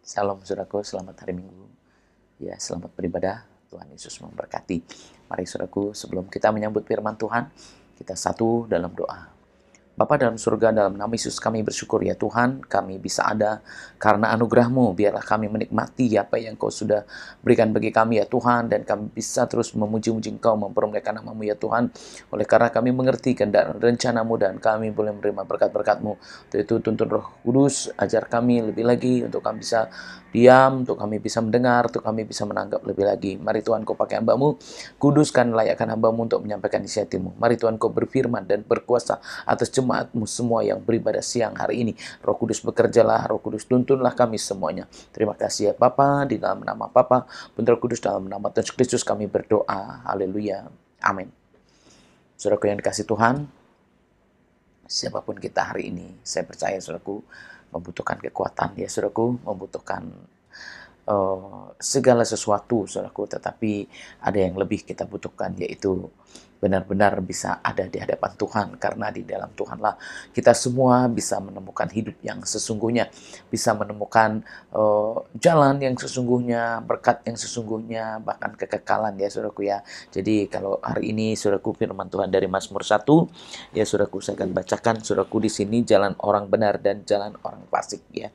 Salam saudaraku, selamat hari Minggu. Ya, selamat beribadah. Tuhan Yesus memberkati. Mari saudaraku, sebelum kita menyambut firman Tuhan, kita satu dalam doa. Bapa dalam surga, dalam nama Yesus kami bersyukur ya Tuhan, kami bisa ada karena anugerah-Mu. Biarlah kami menikmati apa yang Kau sudah berikan bagi kami ya Tuhan, dan kami bisa terus memuji-muji Engkau, mempermuliakan nama-Mu ya Tuhan. Oleh karena kami mengerti kehendak rencana-Mu dan kami boleh menerima berkat-berkat-Mu. Untuk itu tuntun Roh Kudus, ajar kami lebih lagi untuk kami bisa diam, untuk kami bisa mendengar, untuk kami bisa menanggap lebih lagi. Mari Tuhan Kau pakai hamba-Mu, kuduskan layakkan hamba-Mu untuk menyampaikan isi hati-Mu. Mari Tuhan Kau berfirman dan berkuasa atas jemaat-Mu semua yang beribadah siang hari ini. Roh Kudus bekerjalah, Roh Kudus tuntunlah kami semuanya. Terima kasih ya Bapa, di dalam nama Bapa, Putra Roh Kudus, dalam nama Tuhan Yesus Kristus kami berdoa. Haleluya. Amin. Saudaraku yang dikasih Tuhan, siapapun kita hari ini, saya percaya saudaraku membutuhkan kekuatan ya saudaraku, membutuhkan segala sesuatu saudaraku, tetapi ada yang lebih kita butuhkan, yaitu benar-benar bisa ada di hadapan Tuhan, karena di dalam Tuhanlah kita semua bisa menemukan hidup yang sesungguhnya, bisa menemukan jalan yang sesungguhnya, berkat yang sesungguhnya, bahkan kekekalan ya saudaraku ya. Jadi kalau hari ini saudaraku, firman Tuhan dari Mazmur 1 ya saudaraku, saya akan bacakan saudaraku di sini, jalan orang benar dan jalan orang fasik ya.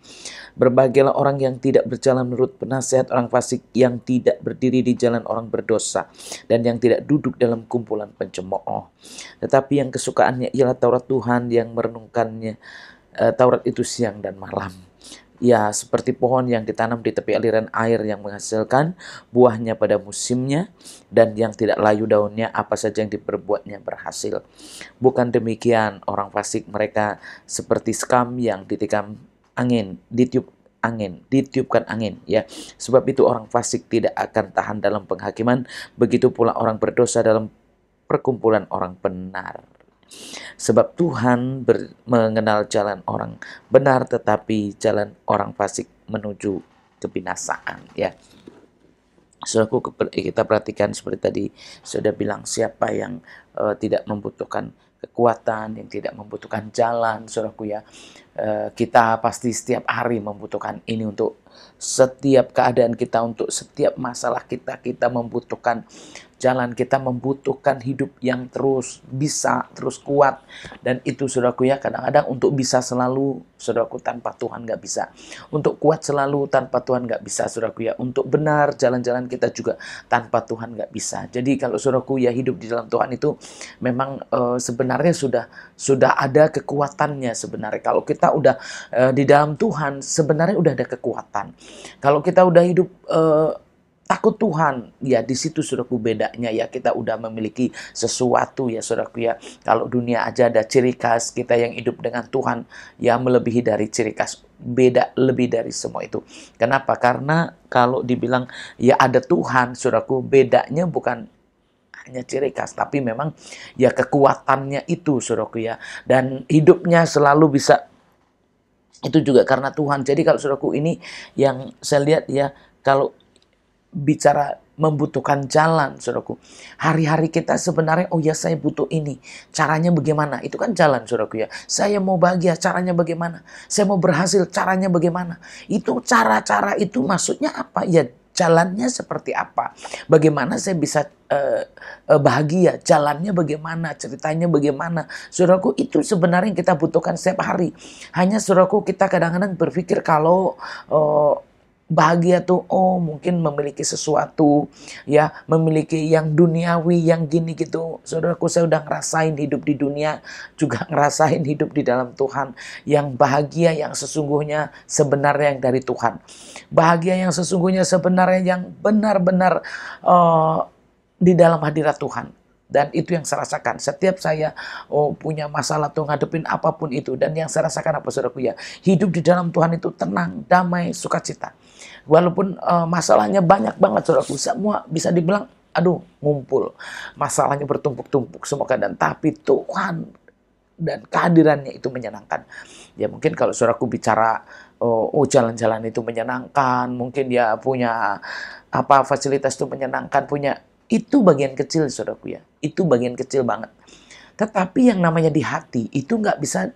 Berbahagialah orang yang tidak berjalan menurut penasihat orang fasik, yang tidak berdiri di jalan orang berdosa, dan yang tidak duduk dalam kumpulan pencemooh. Tetapi yang kesukaannya ialah Taurat Tuhan, yang merenungkannya Taurat itu siang dan malam. Ya, seperti pohon yang ditanam di tepi aliran air, yang menghasilkan buahnya pada musimnya, dan yang tidak layu daunnya, apa saja yang diperbuatnya berhasil. Bukan demikian orang fasik, mereka seperti sekam yang ditikam angin, ditiupkan angin ya. Sebab itu orang fasik tidak akan tahan dalam penghakiman, begitu pula orang berdosa dalam perkumpulan orang benar. Sebab Tuhan mengenal jalan orang benar, tetapi jalan orang fasik menuju kebinasaan ya. Saudaraku, kita perhatikan seperti tadi sudah bilang, siapa yang tidak membutuhkan kekuatan, yang tidak membutuhkan jalan, saudaraku ya. Kita pasti setiap hari membutuhkan ini untuk setiap keadaan kita, untuk setiap masalah kita. Kita membutuhkan jalan, kita membutuhkan hidup yang terus bisa, terus kuat. Dan itu saudaraku ya, kadang-kadang untuk bisa selalu, saudaraku, tanpa Tuhan nggak bisa. Untuk kuat selalu tanpa Tuhan nggak bisa, saudaraku ya. Untuk benar jalan-jalan kita juga tanpa Tuhan nggak bisa. Jadi kalau saudaraku ya, hidup di dalam Tuhan itu memang sebenarnya sudah ada kekuatannya sebenarnya. Kalau kita udah di dalam Tuhan, sebenarnya udah ada kekuatan. Kalau kita udah hidup takut Tuhan, ya di situ saudaraku bedanya ya, kita udah memiliki sesuatu ya saudaraku ya. Kalau dunia aja ada ciri khas, kita yang hidup dengan Tuhan ya melebihi dari ciri khas, beda lebih dari semua itu. Kenapa? Karena kalau dibilang ya ada Tuhan, saudaraku, bedanya bukan hanya ciri khas, tapi memang ya kekuatannya itu saudaraku ya. Dan hidupnya selalu bisa, itu juga karena Tuhan. Jadi kalau saudaraku, ini yang saya lihat ya, kalau bicara membutuhkan jalan, saudaraku, hari-hari kita sebenarnya, oh ya saya butuh ini, caranya bagaimana? Itu kan jalan, saudaraku ya. Saya mau bahagia, caranya bagaimana? Saya mau berhasil, caranya bagaimana? Itu cara-cara itu maksudnya apa? Ya jalannya seperti apa? Bagaimana saya bisa bahagia? Jalannya bagaimana? Ceritanya bagaimana? Saudaraku, itu sebenarnya yang kita butuhkan setiap hari. Hanya saudaraku, kita kadang-kadang berpikir kalau bahagia tuh, oh mungkin memiliki sesuatu, ya memiliki yang duniawi, yang gini gitu. Saudaraku, saya udah ngerasain hidup di dunia, juga ngerasain hidup di dalam Tuhan. Yang bahagia yang sesungguhnya sebenarnya yang dari Tuhan. Bahagia yang sesungguhnya sebenarnya yang benar-benar di dalam hadirat Tuhan. Dan itu yang saya rasakan. Setiap saya punya masalah tuh, ngadepin apapun itu. Dan yang saya rasakan apa saudaraku ya? Hidup di dalam Tuhan itu tenang, damai, sukacita. Walaupun masalahnya banyak banget saudaraku. Semua bisa dibilang, aduh ngumpul. Masalahnya bertumpuk-tumpuk semua keadaan. Tapi Tuhan dan kehadirannya itu menyenangkan. Ya mungkin kalau saudaraku bicara, jalan-jalan itu menyenangkan. Mungkin dia punya apa fasilitas itu menyenangkan, punya, itu bagian kecil saudaraku ya. Itu bagian kecil banget. Tetapi yang namanya di hati itu nggak bisa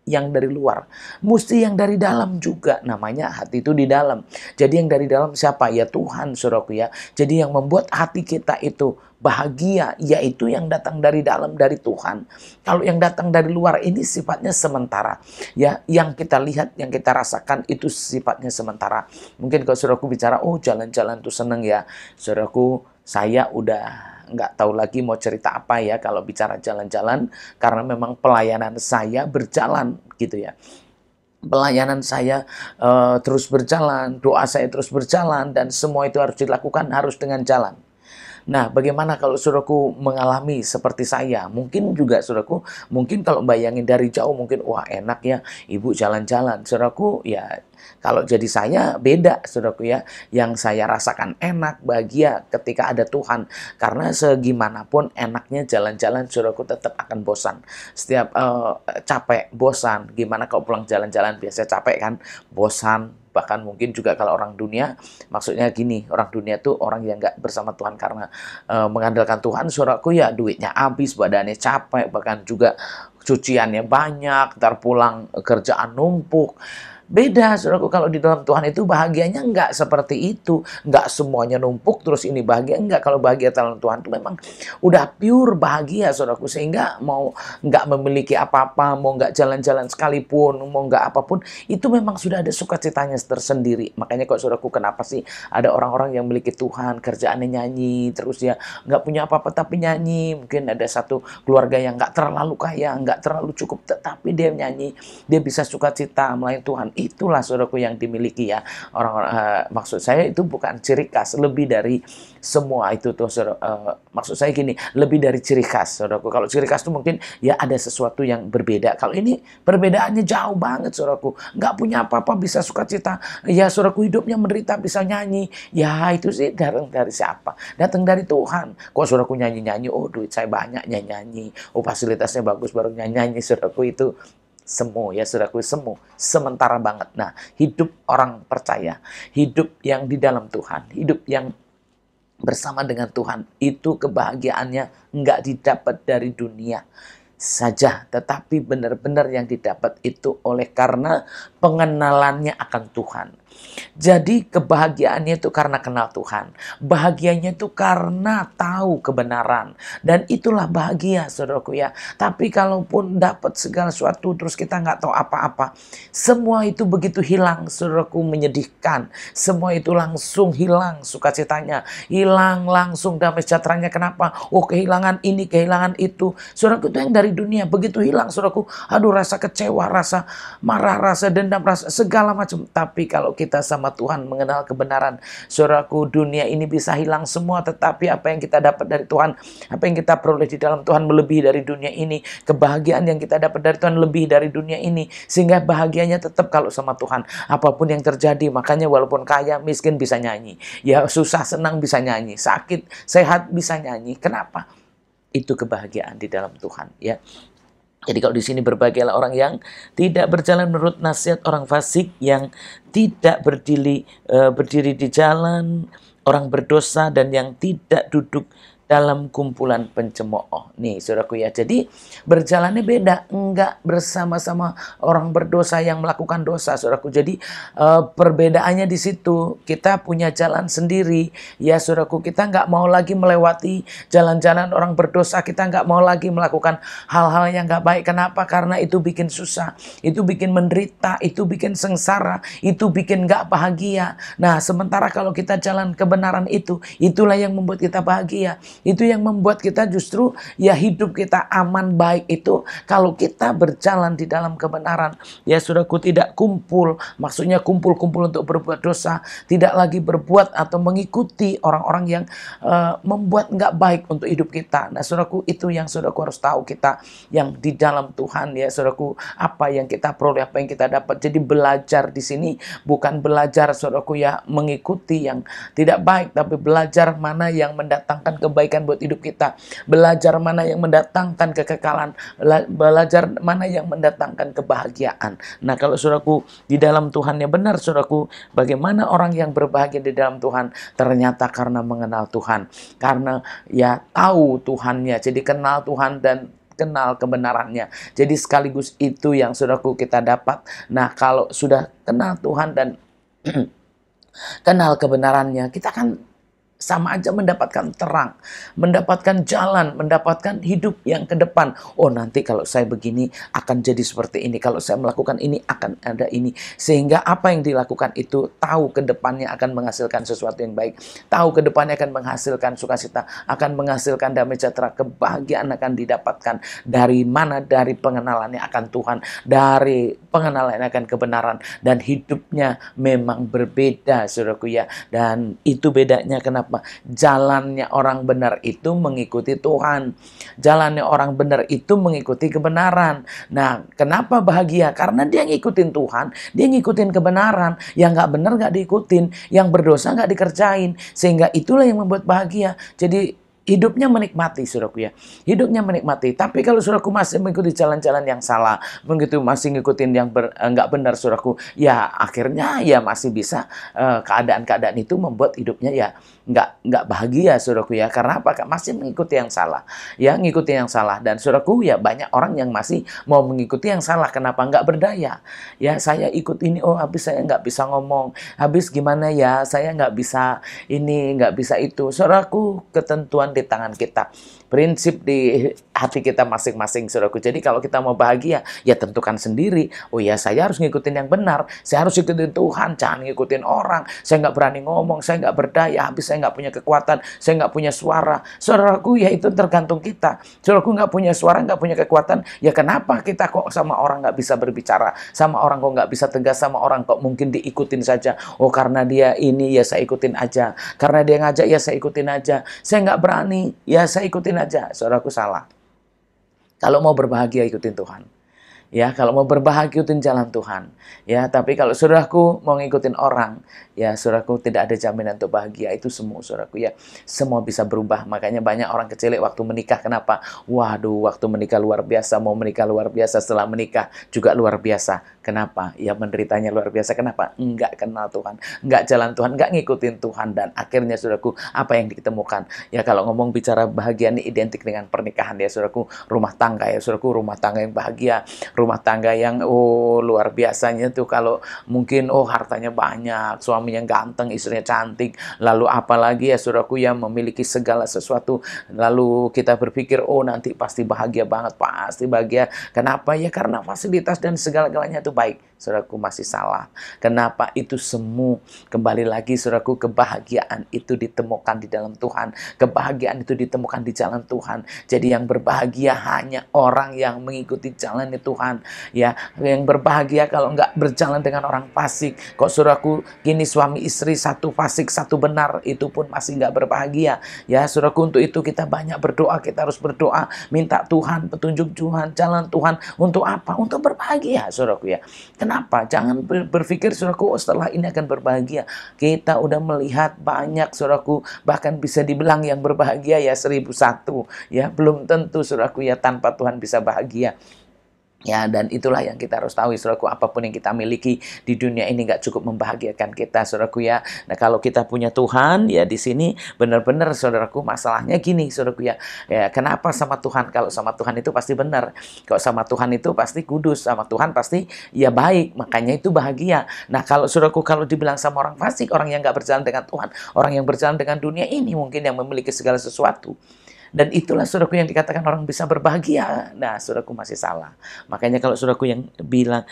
yang dari luar, mesti yang dari dalam juga. Namanya hati itu di dalam. Jadi yang dari dalam siapa? Ya Tuhan, saudaraku ya. Jadi yang membuat hati kita itu bahagia, yaitu yang datang dari dalam, dari Tuhan. Kalau yang datang dari luar ini sifatnya sementara. Ya, yang kita lihat, yang kita rasakan itu sifatnya sementara. Mungkin kalau saudaraku bicara, oh jalan-jalan tuh seneng ya. Saudaraku, saya udah nggak tahu lagi mau cerita apa ya kalau bicara jalan-jalan, karena memang pelayanan saya berjalan gitu ya. Pelayanan saya terus berjalan, doa saya terus berjalan, dan semua itu harus dilakukan harus dengan jalan. Nah, bagaimana kalau saudaraku mengalami seperti saya? Mungkin juga saudaraku, mungkin kalau bayangin dari jauh mungkin, wah enak ya ibu jalan-jalan. Saudaraku, ya kalau jadi saya beda saudaraku ya. Yang saya rasakan enak, bahagia ketika ada Tuhan. Karena segimanapun enaknya jalan-jalan, saudaraku tetap akan bosan. Setiap capek, bosan. Gimana kalau pulang jalan-jalan biasa capek kan? Bosan. Bahkan mungkin juga kalau orang dunia, maksudnya gini, orang dunia tuh orang yang nggak bersama Tuhan karena mengandalkan Tuhan, saudaraku ya duitnya habis, badannya capek, bahkan juga cuciannya banyak, ntar pulang kerjaan numpuk. Beda, saudaraku, kalau di dalam Tuhan itu bahagianya nggak seperti itu. Nggak semuanya numpuk terus ini bahagia. Nggak, kalau bahagia dalam Tuhan itu memang udah pure bahagia, saudaraku. Sehingga mau nggak memiliki apa-apa, mau nggak jalan-jalan sekalipun, mau nggak apapun, itu memang sudah ada sukacitanya tersendiri. Makanya kok saudaraku, kenapa sih ada orang-orang yang memiliki Tuhan, kerjaannya nyanyi, terus ya nggak punya apa-apa tapi nyanyi. Mungkin ada satu keluarga yang nggak terlalu kaya, nggak terlalu cukup, tetapi dia nyanyi, dia bisa sukacita melayani Tuhan. Itulah saudaraku yang dimiliki ya orang-orang. Maksud saya itu bukan ciri khas, lebih dari semua itu tuh. Maksud saya gini, lebih dari ciri khas, saudaraku. Kalau ciri khas itu mungkin ya ada sesuatu yang berbeda. Kalau ini perbedaannya jauh banget, saudaraku. Nggak punya apa-apa bisa sukacita. Ya saudaraku, hidupnya menderita bisa nyanyi. Ya itu sih datang dari siapa? Datang dari Tuhan. Kok saudaraku nyanyi-nyanyi? Oh duit saya banyak, nyanyi-nyanyi. Oh fasilitasnya bagus baru nyanyi-nyanyi, saudaraku. Itu semu ya saudaraku, semu, sementara banget. Nah, hidup orang percaya, hidup yang di dalam Tuhan, hidup yang bersama dengan Tuhan, itu kebahagiaannya nggak didapat dari dunia saja, tetapi benar-benar yang didapat itu oleh karena pengenalannya akan Tuhan. Jadi kebahagiaannya itu karena kenal Tuhan. Bahagianya itu karena tahu kebenaran. Dan itulah bahagia, saudaraku ya. Tapi kalaupun dapat segala sesuatu terus kita nggak tahu apa-apa, semua itu begitu hilang, saudaraku, menyedihkan. Semua itu langsung hilang sukacitanya. Hilang langsung damai sejahteranya. Kenapa? Oh kehilangan ini, kehilangan itu. Saudaraku, itu yang dari dunia. Begitu hilang, saudaraku, aduh rasa kecewa, rasa marah, rasa dendam, rasa segala macam. Tapi kalau kita sama Tuhan mengenal kebenaran, saudaraku, dunia ini bisa hilang semua, tetapi apa yang kita dapat dari Tuhan, apa yang kita peroleh di dalam Tuhan melebihi dari dunia ini. Kebahagiaan yang kita dapat dari Tuhan lebih dari dunia ini, sehingga bahagianya tetap kalau sama Tuhan. Apapun yang terjadi, makanya walaupun kaya, miskin bisa nyanyi. Ya susah, senang bisa nyanyi. Sakit, sehat bisa nyanyi. Kenapa? Itu kebahagiaan di dalam Tuhan ya. Jadi kalau di sini berbahagialah orang yang tidak berjalan menurut nasihat orang fasik, yang tidak berdiri di jalan orang berdosa, dan yang tidak duduk dalam kumpulan pencemooh. Nih saudaraku ya, jadi berjalannya beda, enggak bersama-sama orang berdosa yang melakukan dosa, saudaraku. Jadi perbedaannya di situ. Kita punya jalan sendiri ya saudaraku. Kita nggak mau lagi melewati jalan-jalan orang berdosa. Kita nggak mau lagi melakukan hal-hal yang nggak baik. Kenapa? Karena itu bikin susah, itu bikin menderita, itu bikin sengsara, itu bikin nggak bahagia. Nah sementara kalau kita jalan kebenaran itu, itulah yang membuat kita bahagia. Itu yang membuat kita justru ya hidup kita aman baik itu kalau kita berjalan di dalam kebenaran. Ya saudaraku, tidak kumpul, maksudnya kumpul-kumpul untuk berbuat dosa, tidak lagi berbuat atau mengikuti orang-orang yang membuat nggak baik untuk hidup kita. Nah saudaraku, itu yang saudaraku harus tahu, kita yang di dalam Tuhan ya saudaraku, apa yang kita peroleh, apa yang kita dapat. Jadi belajar di sini bukan belajar saudaraku ya mengikuti yang tidak baik, tapi belajar mana yang mendatangkan kebaikan buat hidup kita, belajar mana yang mendatangkan kekekalan, belajar mana yang mendatangkan kebahagiaan. Nah kalau saudaraku di dalam Tuhannya benar, saudaraku, bagaimana orang yang berbahagia di dalam Tuhan? Ternyata karena mengenal Tuhan, karena ya tahu Tuhannya. Jadi kenal Tuhan dan kenal kebenarannya. Jadi sekaligus itu yang saudaraku kita dapat. Nah, kalau sudah kenal Tuhan dan kenal kebenarannya, kita kan sama aja mendapatkan terang, mendapatkan jalan, mendapatkan hidup yang ke depan. Oh, nanti kalau saya begini akan jadi seperti ini. Kalau saya melakukan ini akan ada ini. Sehingga apa yang dilakukan itu tahu ke depannya akan menghasilkan sesuatu yang baik. Tahu ke depannya akan menghasilkan sukacita, akan menghasilkan damai sejahtera, kebahagiaan akan didapatkan. Dari mana? Dari pengenalannya akan Tuhan, dari pengenalannya akan kebenaran, dan hidupnya memang berbeda, saudaraku ya. Dan itu bedanya kenapa? Jalannya orang benar itu mengikuti Tuhan. Jalannya orang benar itu mengikuti kebenaran. Nah, kenapa bahagia? Karena dia ngikutin Tuhan, dia ngikutin kebenaran. Yang nggak benar nggak diikutin, yang berdosa nggak dikerjain. Sehingga itulah yang membuat bahagia. Jadi hidupnya menikmati, saudaraku ya. Hidupnya menikmati. Tapi kalau saudaraku masih mengikuti jalan-jalan yang salah, begitu masih ngikutin yang nggak benar, saudaraku, ya akhirnya ya masih bisa keadaan-keadaan itu membuat hidupnya ya nggak bahagia, saudaraku ya. Karena apa? Masih mengikuti yang salah. Ya, ngikuti yang salah. Dan saudaraku ya, banyak orang yang masih mau mengikuti yang salah. Kenapa? Nggak berdaya. Ya, saya ikut ini, oh habis saya nggak bisa ngomong. Habis gimana ya, saya nggak bisa ini, nggak bisa itu. Saudaraku, ketentuan di tangan kita. Prinsip di hati kita masing-masing, saudaraku. Jadi kalau kita mau bahagia, ya tentukan sendiri. Oh ya, saya harus ngikutin yang benar. Saya harus ngikutin Tuhan, jangan ngikutin orang. Saya nggak berani ngomong, saya nggak berdaya, habis saya nggak punya kekuatan, saya nggak punya suara. Saudaraku, ya itu tergantung kita. Saudaraku nggak punya suara, nggak punya kekuatan, ya kenapa kita kok sama orang nggak bisa berbicara? Sama orang kok nggak bisa tegas, sama orang kok mungkin diikutin saja. Oh, karena dia ini, ya saya ikutin aja. Karena dia ngajak, ya saya ikutin aja. Saya nggak berani, ya saya ikutin aja. Saudaraku, salah. Kalau mau berbahagia, ikutin Tuhan. Ya, kalau mau berbahagia, ikutin jalan Tuhan. Ya, tapi kalau saudaraku mau ngikutin orang, ya saudaraku tidak ada jaminan untuk bahagia. Itu semua, saudaraku ya. Semua bisa berubah. Makanya banyak orang kecelik waktu menikah. Kenapa? Waduh, waktu menikah luar biasa. Mau menikah luar biasa. Setelah menikah juga luar biasa. Kenapa? Ya menderitanya luar biasa. Kenapa? Enggak kenal Tuhan. Enggak jalan Tuhan. Enggak ngikutin Tuhan. Dan akhirnya, saudaraku, apa yang ditemukan? Ya, kalau ngomong bicara bahagia ini identik dengan pernikahan ya, saudaraku. Rumah tangga ya, saudaraku. Rumah tangga yang bahagia. Rumah tangga yang luar biasanya tuh kalau mungkin hartanya banyak, suaminya ganteng, istrinya cantik, lalu apalagi ya saudaraku yang memiliki segala sesuatu, lalu kita berpikir nanti pasti bahagia banget, pasti bahagia. Kenapa? Ya karena fasilitas dan segala-galanya itu baik. Saudaraku, masih salah. Kenapa? Itu semu. Kembali lagi, saudaraku, kebahagiaan itu ditemukan di dalam Tuhan. Kebahagiaan itu ditemukan di jalan Tuhan. Jadi yang berbahagia hanya orang yang mengikuti jalan Tuhan. Ya, yang berbahagia kalau nggak berjalan dengan orang fasik. Kok saudaraku, gini suami istri satu fasik, satu benar, itu pun masih nggak berbahagia. Ya, saudaraku, untuk itu kita banyak berdoa. Kita harus berdoa, minta Tuhan, petunjuk Tuhan, jalan Tuhan. Untuk apa? Untuk berbahagia, saudaraku ya. Kenapa? Jangan berpikir, saudaraku, setelah ini akan berbahagia. Kita udah melihat banyak, saudaraku, bahkan bisa dibilang yang berbahagia ya 1001. Ya, belum tentu, saudaraku ya, tanpa Tuhan bisa bahagia. Ya, dan itulah yang kita harus tahu, saudaraku, apapun yang kita miliki di dunia ini nggak cukup membahagiakan kita, saudaraku ya. Nah, kalau kita punya Tuhan, ya di sini benar-benar, saudaraku, masalahnya gini, saudaraku ya. Ya, kenapa sama Tuhan? Kalau sama Tuhan itu pasti benar. Kalau sama Tuhan itu pasti kudus, sama Tuhan pasti ya baik, makanya itu bahagia. Nah, kalau saudaraku, kalau dibilang sama orang fasik, orang yang nggak berjalan dengan Tuhan, orang yang berjalan dengan dunia ini mungkin yang memiliki segala sesuatu. Dan itulah, saudaraku, yang dikatakan orang bisa berbahagia. Nah, saudaraku, masih salah. Makanya kalau saudaraku yang bilang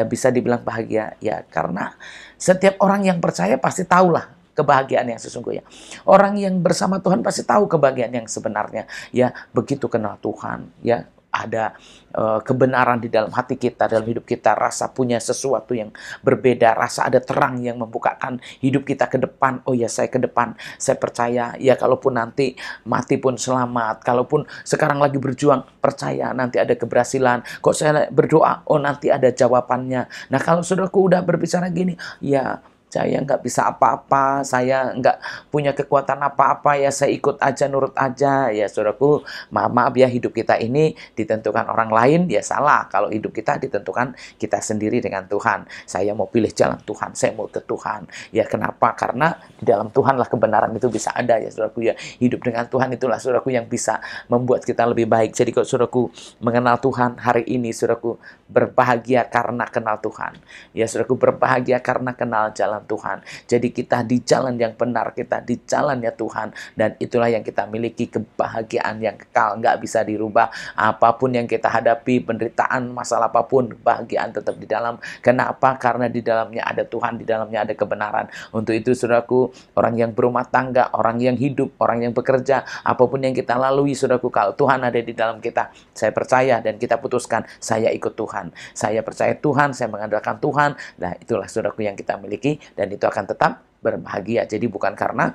bisa dibilang bahagia, ya karena setiap orang yang percaya pasti tahulah kebahagiaan yang sesungguhnya. Orang yang bersama Tuhan pasti tahu kebahagiaan yang sebenarnya. Ya, begitu kenal Tuhan, ya ada kebenaran di dalam hati kita, dalam hidup kita, rasa punya sesuatu yang berbeda, rasa ada terang yang membukakan hidup kita ke depan. Oh ya, saya ke depan, saya percaya, ya kalaupun nanti mati pun selamat, kalaupun sekarang lagi berjuang, percaya nanti ada keberhasilan. Kok saya berdoa, oh nanti ada jawabannya. Nah, kalau saudaraku udah berbicara gini, ya saya nggak bisa apa-apa, saya nggak punya kekuatan apa-apa, ya saya ikut aja, nurut aja. Ya saudaraku, maaf ya, hidup kita ini ditentukan orang lain, ya salah. Kalau hidup kita ditentukan kita sendiri dengan Tuhan. Saya mau pilih jalan Tuhan, saya mau ke Tuhan. Ya kenapa? Karena di dalam Tuhanlah kebenaran itu bisa ada ya saudaraku ya. Hidup dengan Tuhan itulah saudaraku yang bisa membuat kita lebih baik. Jadi kalau saudaraku mengenal Tuhan hari ini, saudaraku berbahagia karena kenal Tuhan. Ya saudaraku, berbahagia karena kenal jalan Tuhan. Jadi kita di jalan yang benar, kita di jalannya Tuhan, dan itulah yang kita miliki, kebahagiaan yang kekal, nggak bisa dirubah. Apapun yang kita hadapi, penderitaan, masalah apapun, kebahagiaan tetap di dalam. Kenapa? Karena di dalamnya ada Tuhan, di dalamnya ada kebenaran. Untuk itu saudaraku, orang yang berumah tangga, orang yang hidup, orang yang bekerja, apapun yang kita lalui saudaraku, kalau Tuhan ada di dalam kita, saya percaya dan kita putuskan, saya ikut Tuhan, saya percaya Tuhan, saya mengandalkan Tuhan. Nah itulah saudaraku yang kita miliki, dan itu akan tetap berbahagia. Jadi bukan karena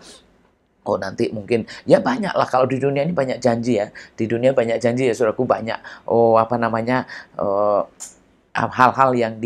oh nanti mungkin, ya banyak lah, kalau di dunia ini banyak janji ya, di dunia banyak janji ya saudaraku, banyak hal-hal yang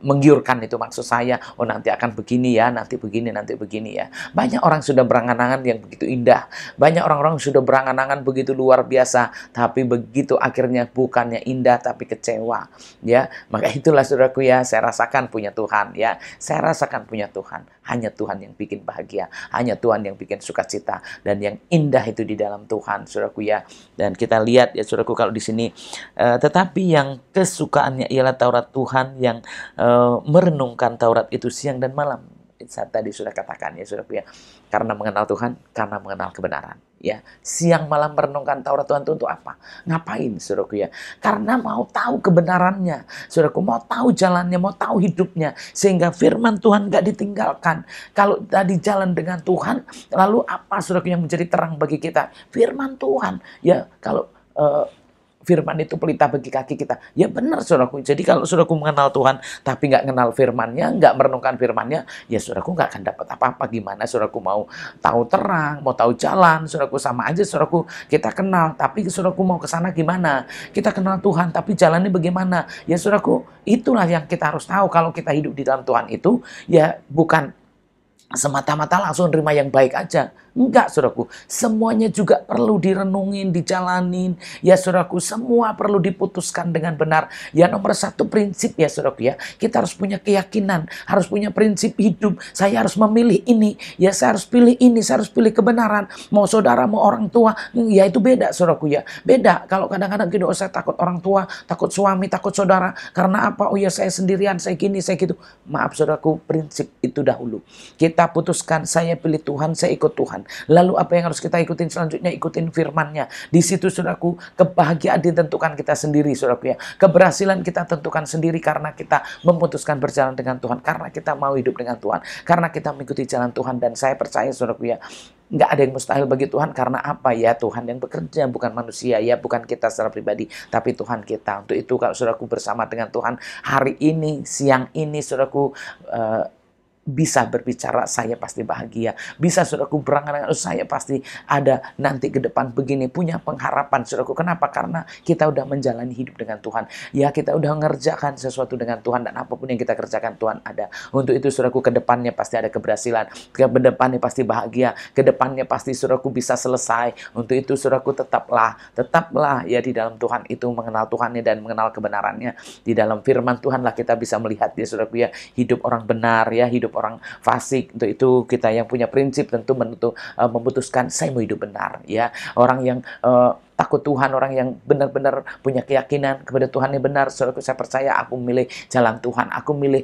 menggiurkan itu, maksud saya, oh nanti akan begini ya, nanti begini ya. Banyak orang sudah berangan-angan yang begitu indah, banyak orang-orang sudah berangan-angan begitu luar biasa, tapi begitu akhirnya bukannya indah tapi kecewa ya. Maka itulah saudaraku ya, saya rasakan punya Tuhan ya, saya rasakan punya Tuhan. Hanya Tuhan yang bikin bahagia, hanya Tuhan yang bikin sukacita, dan yang indah itu di dalam Tuhan saudaraku ya. Dan kita lihat ya saudaraku, kalau di sini tetapi yang kesukaannya ialah Taurat Tuhan, yang merenungkan Taurat itu siang dan malam. Saya tadi sudah katakan ya saudaraku ya, karena mengenal Tuhan, karena mengenal kebenaran ya. Siang malam merenungkan Taurat Tuhan itu untuk apa? Ngapain saudaraku ya? Karena mau tahu kebenarannya saudaraku, mau tahu jalannya, mau tahu hidupnya, sehingga firman Tuhan gak ditinggalkan. Kalau tadi jalan dengan Tuhan, lalu apa saudaraku yang menjadi terang bagi kita? Firman Tuhan ya. Kalau firman itu pelita bagi kaki kita. Ya benar saudaraku. Jadi kalau saudaraku mengenal Tuhan tapi nggak kenal firman-Nya, nggak merenungkan firman-Nya, ya saudaraku nggak akan dapat apa-apa. Gimana saudaraku mau tahu terang, mau tahu jalan, saudaraku, sama aja saudaraku, kita kenal tapi saudaraku mau ke sana gimana? Kita kenal Tuhan tapi jalannya bagaimana? Ya saudaraku, itulah yang kita harus tahu. Kalau kita hidup di dalam Tuhan itu, ya bukan semata-mata langsung terima yang baik aja. Enggak saudaraku, semuanya juga perlu direnungin, dijalanin. Ya saudaraku, semua perlu diputuskan dengan benar. Ya nomor satu prinsip ya saudaraku ya, kita harus punya keyakinan, harus punya prinsip hidup. Saya harus memilih ini, ya saya harus pilih ini, saya harus pilih kebenaran. Mau saudara, mau orang tua, ya itu beda saudaraku ya. Beda, kalau kadang-kadang gitu, oh saya takut orang tua, takut suami, takut saudara. Karena apa? Oh ya saya sendirian, saya gini, saya gitu. Maaf saudaraku, prinsip itu dahulu. Kita putuskan, saya pilih Tuhan, saya ikut Tuhan. Lalu apa yang harus kita ikutin selanjutnya? Ikutin firman-Nya. Di situ saudaraku, kebahagiaan ditentukan kita sendiri saudaraku ya. Keberhasilan kita tentukan sendiri karena kita memutuskan berjalan dengan Tuhan, karena kita mau hidup dengan Tuhan, karena kita mengikuti jalan Tuhan. Dan saya percaya saudaraku ya, nggak ada yang mustahil bagi Tuhan. Karena apa ya? Tuhan yang bekerja, bukan manusia ya, bukan kita secara pribadi, tapi Tuhan kita. Untuk itu kalau saudaraku bersama dengan Tuhan hari ini, siang ini saudaraku, bisa berbicara, saya pasti bahagia. Bisa saudaraku berangan-angan, saya pasti ada nanti ke depan begini, punya pengharapan saudaraku. Kenapa? Karena kita udah menjalani hidup dengan Tuhan. Ya kita udah mengerjakan sesuatu dengan Tuhan, dan apapun yang kita kerjakan Tuhan ada. Untuk itu saudaraku, ke depannya pasti ada keberhasilan, ke depannya pasti bahagia, ke depannya pasti saudaraku bisa selesai. Untuk itu saudaraku, tetaplah ya di dalam Tuhan itu, mengenal Tuhannya dan mengenal kebenarannya. Di dalam firman Tuhanlah kita bisa melihat ya saudaraku ya, hidup orang benar ya, hidup orang fasik. Untuk itu kita yang punya prinsip tentu memutuskan, saya mau hidup benar ya. Orang yang takut Tuhan, orang yang benar-benar punya keyakinan kepada Tuhan yang benar, saudaraku, saya percaya aku milih jalan Tuhan, aku milih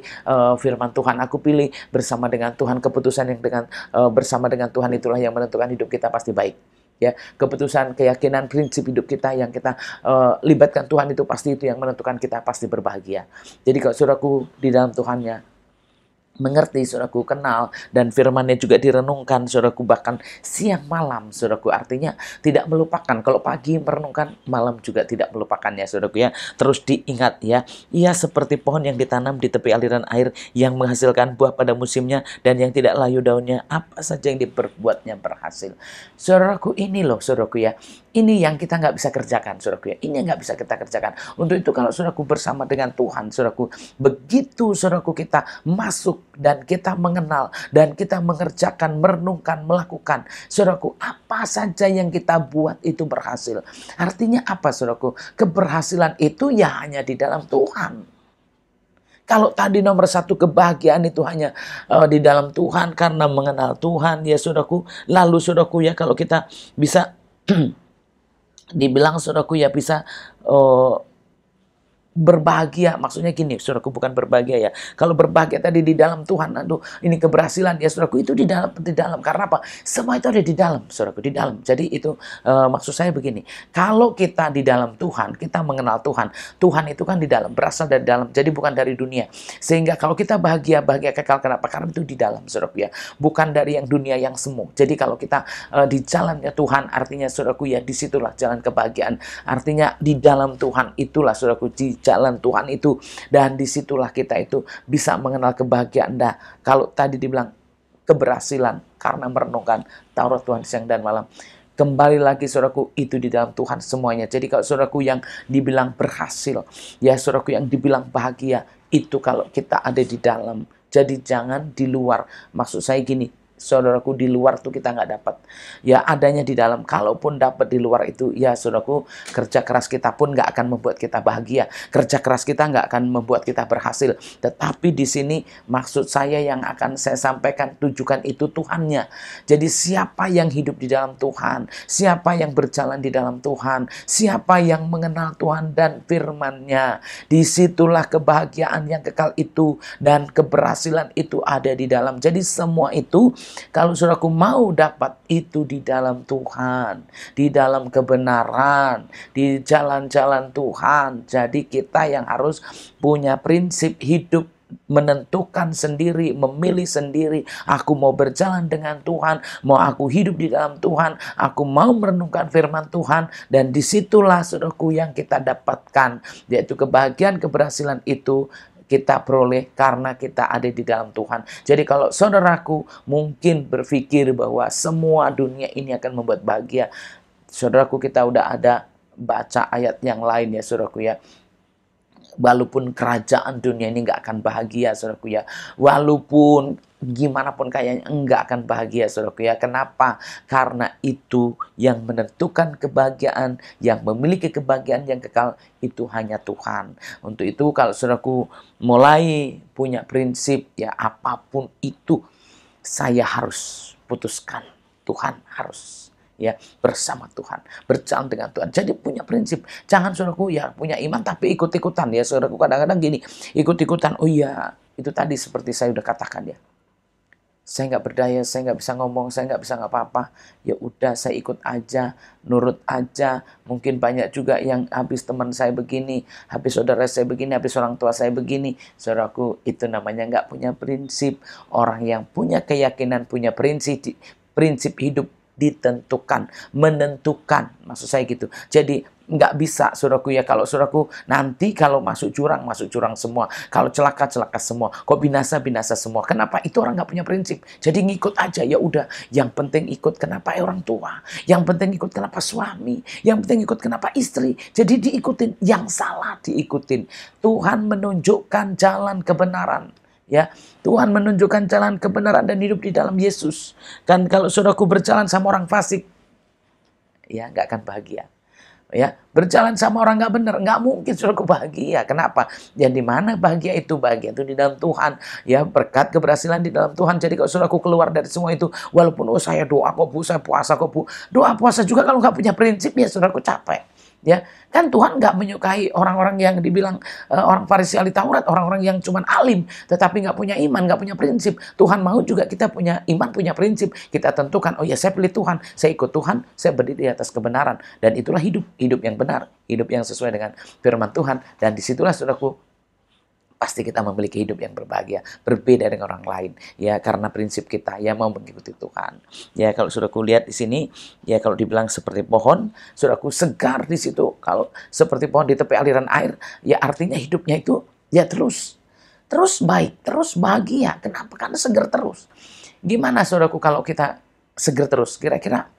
firman Tuhan, aku pilih bersama dengan Tuhan. Keputusan yang bersama dengan Tuhan itulah yang menentukan hidup kita pasti baik ya. Keputusan, keyakinan, prinsip hidup kita yang kita libatkan Tuhan itu pasti itu yang menentukan kita pasti berbahagia. Jadi kalau saudaraku di dalam Tuhannya mengerti, saudaraku kenal, dan firman-Nya juga direnungkan saudaraku, bahkan siang malam saudaraku, artinya tidak melupakan. Kalau pagi merenungkan, malam juga tidak melupakan ya saudaraku ya. Terus diingat ya, ia seperti pohon yang ditanam di tepi aliran air, yang menghasilkan buah pada musimnya dan yang tidak layu daunnya, apa saja yang diperbuatnya berhasil. Saudaraku, ini loh saudaraku ya, Ini yang kita nggak bisa kerjakan, saudaraku ya. Ini yang nggak bisa kita kerjakan. Untuk itu kalau saudaraku bersama dengan Tuhan, saudaraku, begitu saudaraku kita masuk dan kita mengenal dan kita mengerjakan, merenungkan, melakukan, saudaraku, apa saja yang kita buat itu berhasil. Artinya apa, saudaraku? Keberhasilan itu ya hanya di dalam Tuhan. Kalau tadi nomor satu kebahagiaan itu hanya di dalam Tuhan karena mengenal Tuhan, ya saudaraku. Lalu saudaraku ya, kalau kita bisa dibilang saudaraku ya bisa berbahagia, maksudnya gini, saudaraku, bukan berbahagia ya. Kalau berbahagia tadi di dalam Tuhan, aduh, ini keberhasilan ya, saudaraku, itu di dalam. Karena apa? Semua itu ada di dalam, saudaraku, di dalam. Jadi itu maksud saya begini, kalau kita di dalam Tuhan, kita mengenal Tuhan, Tuhan itu kan di dalam, berasal dari dalam, jadi bukan dari dunia. Sehingga kalau kita bahagia kekal, kenapa? Karena itu di dalam, saudaraku ya, bukan dari yang dunia yang semu. Jadi kalau kita di jalannya Tuhan, artinya saudaraku ya, disitulah jalan kebahagiaan. Artinya di dalam Tuhan itulah, saudaraku, di jalan Tuhan itu, dan disitulah kita itu bisa mengenal kebahagiaan. Nah, kalau tadi dibilang keberhasilan karena merenungkan Taurat Tuhan siang dan malam, kembali lagi saudaraku, itu di dalam Tuhan semuanya. Jadi kalau saudaraku yang dibilang berhasil, ya saudaraku yang dibilang bahagia, itu kalau kita ada di dalam. Jadi jangan di luar. Maksud saya gini, saudaraku, di luar tuh kita nggak dapat. Ya adanya di dalam. Kalaupun dapat di luar itu, ya saudaraku, kerja keras kita pun nggak akan membuat kita bahagia. Kerja keras kita nggak akan membuat kita berhasil. Tetapi di sini maksud saya yang akan saya sampaikan, tujukan itu Tuhannya. Jadi siapa yang hidup di dalam Tuhan, siapa yang berjalan di dalam Tuhan, siapa yang mengenal Tuhan dan firman-Nya, disitulah kebahagiaan yang kekal itu dan keberhasilan itu ada di dalam. Jadi semua itu, kalau saudaraku mau dapat itu di dalam Tuhan, di dalam kebenaran, di jalan-jalan Tuhan. Jadi kita yang harus punya prinsip hidup, menentukan sendiri, memilih sendiri. Aku mau berjalan dengan Tuhan, mau aku hidup di dalam Tuhan, aku mau merenungkan firman Tuhan, dan disitulah saudaraku yang kita dapatkan, yaitu kebahagiaan, keberhasilan itu kita peroleh karena kita ada di dalam Tuhan. Jadi kalau saudaraku mungkin berpikir bahwa semua dunia ini akan membuat bahagia, saudaraku, kita udah ada baca ayat yang lain ya saudaraku ya. Walaupun kerajaan dunia ini nggak akan bahagia, saudaraku ya. Walaupun gimana pun kayaknya nggak akan bahagia, saudaraku ya. Kenapa? Karena itu yang menentukan kebahagiaan, yang memiliki kebahagiaan yang kekal, itu hanya Tuhan. Untuk itu kalau saudaraku mulai punya prinsip, ya apapun itu, saya harus putuskan. Tuhan harus, ya, bersama Tuhan, berjalan dengan Tuhan. Jadi punya prinsip. Jangan saudaraku ya punya iman tapi ikut-ikutan ya saudaraku. Kadang-kadang gini, ikut-ikutan. Oh iya, itu tadi seperti saya udah katakan ya. Saya nggak berdaya, saya nggak bisa ngomong, saya nggak bisa apa-apa. Ya udah, saya ikut aja, nurut aja. Mungkin banyak juga yang habis teman saya begini, habis saudara saya begini, habis orang tua saya begini. Saudaraku, itu namanya nggak punya prinsip. Orang yang punya keyakinan, punya prinsip hidup, ditentukan, menentukan, maksud saya gitu. Jadi nggak bisa saudaraku ya, kalau saudaraku nanti kalau masuk jurang semua, kalau celaka semua, kok binasa semua. Kenapa? Itu orang nggak punya prinsip. Jadi ngikut aja, ya udah, yang penting ikut kenapa orang tua, yang penting ikut kenapa suami, yang penting ikut kenapa istri. Jadi diikutin, yang salah diikutin. Tuhan menunjukkan jalan kebenaran. Ya, Tuhan menunjukkan jalan kebenaran dan hidup di dalam Yesus. Kan kalau saudaraku berjalan sama orang fasik, ya nggak akan bahagia. Ya, berjalan sama orang nggak benar, nggak mungkin saudaraku bahagia. Kenapa? Ya di mana bahagia itu? Bahagia itu di dalam Tuhan. Ya, berkat keberhasilan di dalam Tuhan. Jadi kalau saudaraku keluar dari semua itu, walaupun saya doa kok bu, saya puasa kok bu, doa puasa juga kalau nggak punya prinsip, ya saudaraku capek. Ya, kan Tuhan nggak menyukai orang-orang yang dibilang orang Farisi ahli Taurat, orang-orang yang cuman alim tetapi nggak punya iman, nggak punya prinsip. Tuhan mau juga kita punya iman, punya prinsip. Kita tentukan, oh ya saya pilih Tuhan, saya ikut Tuhan, saya berdiri di atas kebenaran, dan itulah hidup yang benar, hidup yang sesuai dengan firman Tuhan. Dan disitulah saudaraku, pasti kita memiliki hidup yang berbahagia, berbeda dengan orang lain, ya, karena prinsip kita ya mau mengikuti Tuhan. Ya, kalau saudaraku lihat di sini, ya kalau dibilang seperti pohon, saudaraku segar di situ. Kalau seperti pohon di tepi aliran air, ya artinya hidupnya itu ya terus baik, terus bahagia. Kenapa? Karena segar terus. Gimana saudaraku kalau kita segar terus? Kira-kira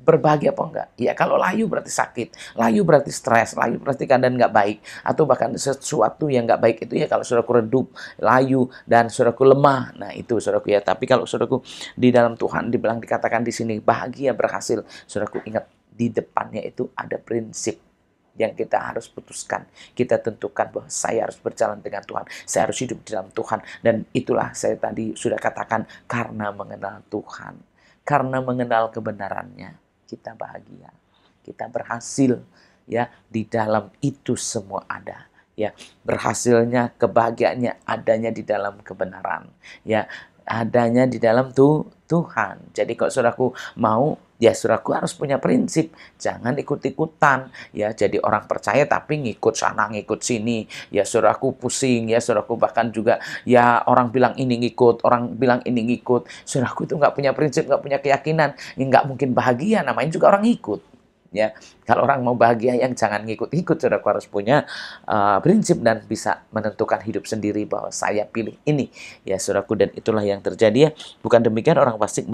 Berbahagia apa enggak? Ya kalau layu berarti sakit, layu berarti stres, layu berarti keadaan nggak baik, atau bahkan sesuatu yang nggak baik itu ya kalau saudaraku redup, layu, dan saudaraku lemah. Nah itu saudaraku ya. Tapi kalau saudaraku di dalam Tuhan dibilang dikatakan di sini bahagia berhasil, saudaraku ingat di depannya itu ada prinsip yang kita harus putuskan. Kita tentukan bahwa saya harus berjalan dengan Tuhan, saya harus hidup di dalam Tuhan. Dan itulah saya tadi sudah katakan, karena mengenal Tuhan, karena mengenal kebenarannya, kita bahagia, kita berhasil ya. Di dalam itu semua ada ya, berhasilnya, kebahagiaannya adanya di dalam kebenaran ya, adanya di dalam Tuhan. Jadi kalau saudaraku mau, ya saudaraku harus punya prinsip, jangan ikut-ikutan ya, jadi orang percaya tapi ngikut sana ngikut sini ya, saudaraku pusing ya, saudaraku bahkan juga ya orang bilang ini ngikut, orang bilang ini ngikut, saudaraku itu nggak punya prinsip, nggak punya keyakinan, ya nggak mungkin bahagia, namanya juga orang ikut ya. Kalau orang mau bahagia yang jangan ngikut-ikut, saudaraku harus punya prinsip dan bisa menentukan hidup sendiri bahwa saya pilih ini ya saudaraku. Dan itulah yang terjadi ya. Bukan demikian orang fasik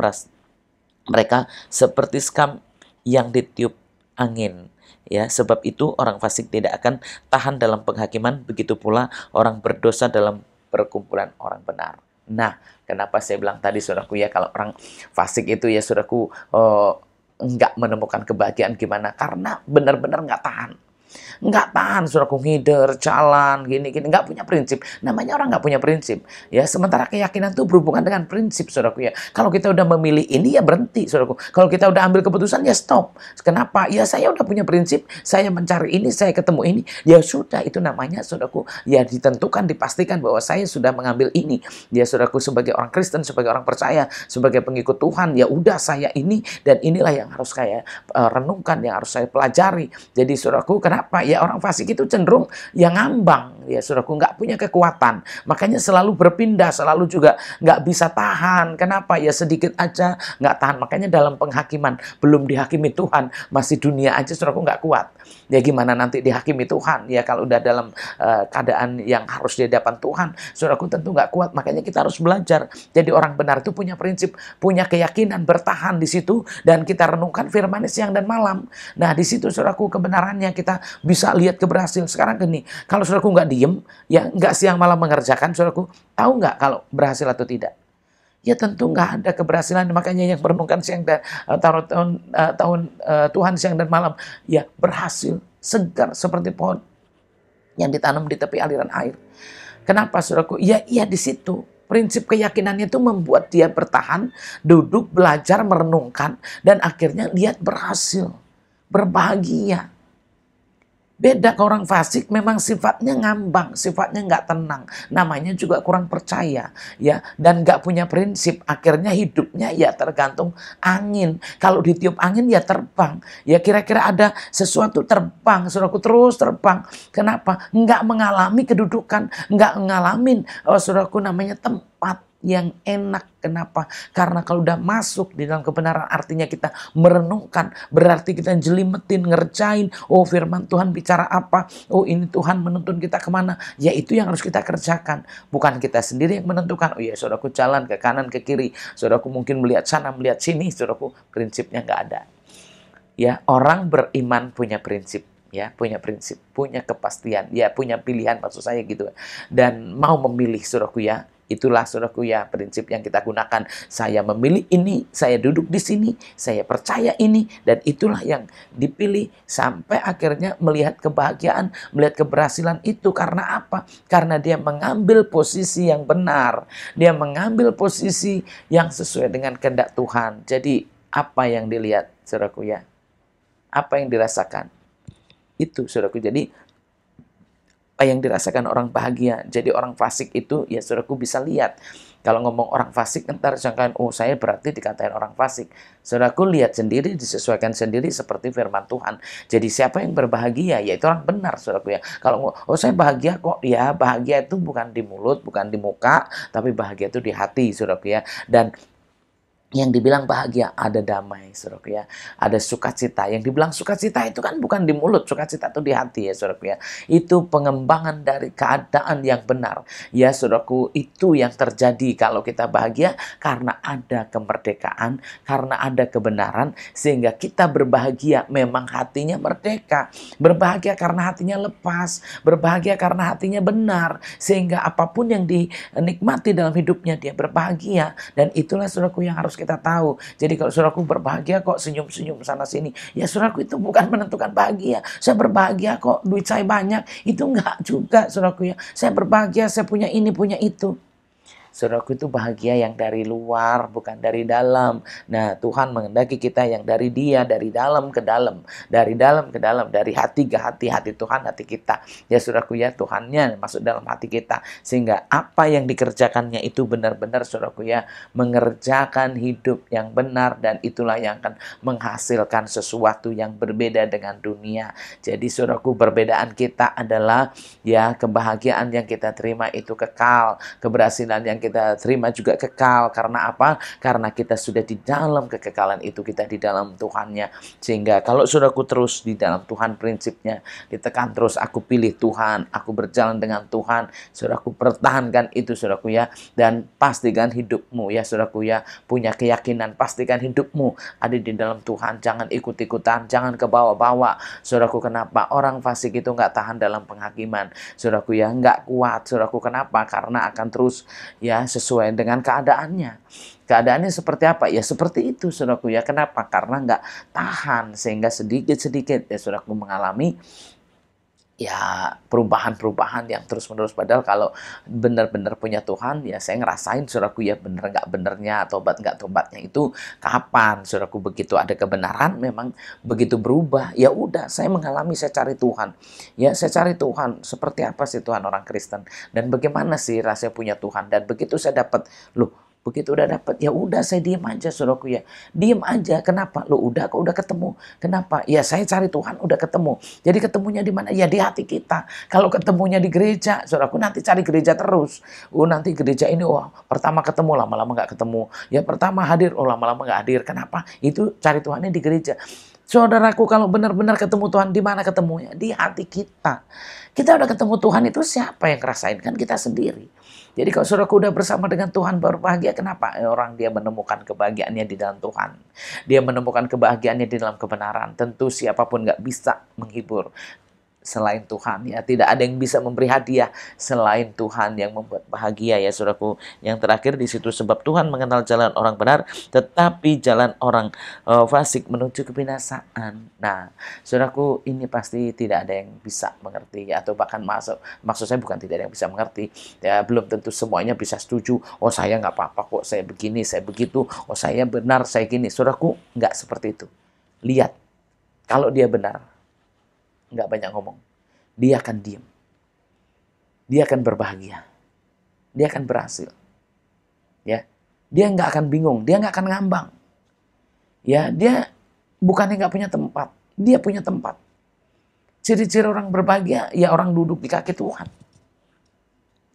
mereka seperti sekam yang ditiup angin ya. Sebab itu orang fasik tidak akan tahan dalam penghakiman, begitu pula orang berdosa dalam perkumpulan orang benar. Nah, kenapa saya bilang tadi saudaraku ya, kalau orang fasik itu ya saudaraku nggak menemukan kebahagiaan gimana? Karena benar-benar nggak tahan. Nggak tahan, saudaraku, ngider, jalan, gini-gini, nggak punya prinsip. Namanya orang nggak punya prinsip. Ya, sementara keyakinan itu berhubungan dengan prinsip, saudaraku ya. Kalau kita udah memilih ini, ya berhenti, saudaraku. Kalau kita udah ambil keputusan, ya stop. Kenapa? Ya saya udah punya prinsip, saya mencari ini, saya ketemu ini. Ya sudah, itu namanya, saudaraku, ya ditentukan, dipastikan bahwa saya sudah mengambil ini. Ya, saudaraku, sebagai orang Kristen, sebagai orang percaya, sebagai pengikut Tuhan, ya udah saya ini, dan inilah yang harus saya renungkan, yang harus saya pelajari. Jadi, saudaraku, kenapa? Ya orang fasik itu cenderung yang ngambang ya saudaraku, nggak punya kekuatan, makanya selalu berpindah, selalu juga nggak bisa tahan. Kenapa? Ya sedikit aja nggak tahan, makanya dalam penghakiman belum dihakimi Tuhan, masih dunia aja saudaraku nggak kuat. Ya gimana nanti dihakimi Tuhan ya, kalau udah dalam keadaan yang harus di hadapan Tuhan, saudaraku tentu nggak kuat. Makanya kita harus belajar jadi orang benar itu punya prinsip, punya keyakinan, bertahan di situ, dan kita renungkan firman siang dan malam. Nah di situ saudaraku kebenarannya kita bisa lihat keberhasilan. Sekarang gini, kalau saudaraku nggak diem, ya nggak siang malam mengerjakan, saudaraku tahu nggak kalau berhasil atau tidak? Ya tentu nggak ada keberhasilan. Makanya yang merenungkan siang dan Tuhan siang dan malam, ya berhasil, segar seperti pohon yang ditanam di tepi aliran air. Kenapa saudaraku? Ya iya di situ. Prinsip keyakinannya itu membuat dia bertahan, duduk, belajar, merenungkan, dan akhirnya lihat berhasil, berbahagia. Beda ke orang fasik, memang sifatnya ngambang, sifatnya nggak tenang, namanya juga kurang percaya, ya, dan nggak punya prinsip. Akhirnya hidupnya ya tergantung angin. Kalau ditiup angin ya terbang, ya kira-kira ada sesuatu terbang, saudaraku, terus terbang. Kenapa? Nggak mengalami kedudukan, nggak ngalamin, saudaraku, namanya tempat yang enak. Kenapa? Karena kalau udah masuk di dalam kebenaran, artinya kita merenungkan, berarti kita jelimetin, ngerjain, oh firman Tuhan bicara apa, oh ini Tuhan menuntun kita kemana, ya itu yang harus kita kerjakan. Bukan kita sendiri yang menentukan, oh ya saudaraku jalan ke kanan, ke kiri, saudaraku mungkin melihat sana, melihat sini, saudaraku prinsipnya nggak ada. Ya, orang beriman punya prinsip. Ya, punya prinsip, punya kepastian, ya punya pilihan, maksud saya gitu, dan mau memilih, saudaraku ya. Itulah saudaraku ya prinsip yang kita gunakan. Saya memilih ini, saya duduk di sini, saya percaya ini, dan itulah yang dipilih sampai akhirnya melihat kebahagiaan, melihat keberhasilan itu. Karena apa? Karena dia mengambil posisi yang benar, dia mengambil posisi yang sesuai dengan kehendak Tuhan. Jadi apa yang dilihat saudaraku ya? Apa yang dirasakan? Itu saudaraku. Jadi apa yang dirasakan orang bahagia. Jadi orang fasik itu ya saudaraku bisa lihat. Kalau ngomong orang fasik, ntar sangkaan, oh saya berarti dikatain orang fasik. Saudaraku lihat sendiri, disesuaikan sendiri seperti firman Tuhan. Jadi siapa yang berbahagia, ya itu orang benar saudaraku ya. Kalau oh saya bahagia kok, ya bahagia itu bukan di mulut, bukan di muka, tapi bahagia itu di hati saudaraku ya. Dan Yang dibilang bahagia, ada damai, saudaraku ya. Ada sukacita. Yang dibilang sukacita itu kan bukan di mulut, sukacita itu di hati ya, saudaraku ya. Itu pengembangan dari keadaan yang benar. Ya, saudaraku, itu yang terjadi kalau kita bahagia karena ada kemerdekaan, karena ada kebenaran, sehingga kita berbahagia memang hatinya merdeka. Berbahagia karena hatinya lepas, berbahagia karena hatinya benar, sehingga apapun yang dinikmati dalam hidupnya dia berbahagia. Dan itulah saudaraku yang harus kita tahu. Jadi kalau saudaraku berbahagia kok senyum-senyum sana sini, ya saudaraku itu bukan menentukan bahagia. Saya berbahagia kok duit saya banyak, itu enggak juga saudaraku ya. Saya berbahagia saya punya ini punya itu. Saudaraku, itu bahagia yang dari luar, bukan dari dalam. Nah, Tuhan menghendaki kita yang dari Dia, dari dalam ke dalam, dari dalam ke dalam, dari hati ke hati, hati Tuhan, hati kita. Ya, saudaraku ya, Tuhannya masuk dalam hati kita. Sehingga apa yang dikerjakannya itu benar-benar, saudaraku ya, mengerjakan hidup yang benar, dan itulah yang akan menghasilkan sesuatu yang berbeda dengan dunia. Jadi, saudaraku, perbedaan kita adalah ya kebahagiaan yang kita terima itu kekal, keberhasilan yang kita terima juga kekal. Karena apa? Karena kita sudah di dalam kekekalan itu, kita di dalam Tuhannya. Sehingga kalau saudaraku terus di dalam Tuhan, prinsipnya ditekan terus, aku pilih Tuhan, aku berjalan dengan Tuhan, saudaraku pertahankan itu saudaraku ya. Dan pastikan hidupmu ya saudaraku ya, punya keyakinan, pastikan hidupmu ada di dalam Tuhan. Jangan ikut-ikutan, jangan ke bawah-bawah saudaraku. Kenapa? Orang fasik itu nggak tahan dalam penghakiman saudaraku ya, nggak kuat saudaraku. Kenapa? Karena akan terus ya sesuai dengan keadaannya. Keadaannya seperti apa? Ya seperti itu saudaraku ya. Kenapa? Karena nggak tahan, sehingga sedikit-sedikit ya saudaraku mengalami ya perubahan-perubahan yang terus-menerus. Padahal kalau benar-benar punya Tuhan, ya saya ngerasain saudaraku ya, benar nggak benernya, tobat nggak tobatnya itu kapan saudaraku. Begitu ada kebenaran memang begitu berubah, ya udah saya mengalami, saya cari Tuhan. Ya saya cari Tuhan, seperti apa sih Tuhan orang Kristen, dan bagaimana sih rasanya punya Tuhan. Dan begitu saya dapat, loh begitu udah dapat, ya udah saya diem aja saudaraku ya. Diem aja. Kenapa? Lo udah kok udah ketemu. Kenapa? Ya saya cari Tuhan udah ketemu. Jadi ketemunya di mana? Ya di hati kita. Kalau ketemunya di gereja, saudaraku nanti cari gereja terus. Oh nanti gereja ini, oh pertama ketemu lama-lama nggak ketemu. Ya pertama hadir, oh lama-lama nggak hadir. Kenapa? Itu cari Tuhannya di gereja. Saudaraku, kalau benar-benar ketemu Tuhan, di mana ketemunya? Di hati kita. Kita udah ketemu Tuhan, itu siapa yang ngerasain? Kan kita sendiri. Jadi kalau saudaraku udah bersama dengan Tuhan baru bahagia. Kenapa? Orang dia menemukan kebahagiaannya di dalam Tuhan. Dia menemukan kebahagiaannya di dalam kebenaran. Tentu siapapun nggak bisa menghibur selain Tuhan ya. Tidak ada yang bisa memberi hadiah selain Tuhan yang membuat bahagia ya saudaraku. Yang terakhir di situ, sebab Tuhan mengenal jalan orang benar, tetapi jalan orang fasik menuju kebinasaan. Nah saudaraku, ini pasti tidak ada yang bisa mengerti ya, atau bahkan maksud saya bukan tidak ada yang bisa mengerti ya, belum tentu semuanya bisa setuju. Oh saya nggak apa-apa kok, saya begini, saya begitu, oh saya benar, saya gini. Saudaraku, nggak seperti itu. Lihat, kalau dia benar, nggak banyak ngomong, dia akan diam, dia akan berbahagia, dia akan berhasil, ya, dia nggak akan bingung, dia nggak akan ngambang, ya, dia bukannya nggak punya tempat, dia punya tempat. Ciri-ciri orang berbahagia, ya orang duduk di kaki Tuhan,